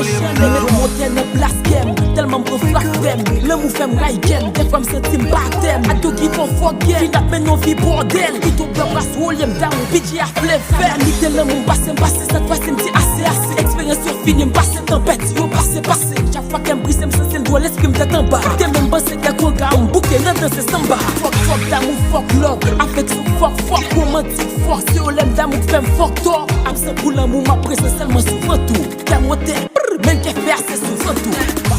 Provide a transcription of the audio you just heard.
prochaine. Les montagnes en place game, tellement me flac femme. Le mou fait m'raille game, des fois m'sentis m'batem. A tout qui font fuck game, qui n'a men non vie bordel. Qui tout blanc brasse William down, bitch a flip faire. Nité le mou m'passe, cette fois c'est m'ti assez. Expérience sur fini, m'passe tempête, yo passé. Chaque fois qu'elle me brise, m'sens le doigt, l'esprit m'tête en bas. T'es même bossé qu'à quoi gars, m'bouquet, n'a dansé samba. Fuck d'amour, fuck love, avec son fuck romantique, fuck c'est au lem d'amour, femme fuck toi. I'm sans pour l'amour, ma présence seulement souvent tout. T'as monté, même qu'elle fait assez souvent tout.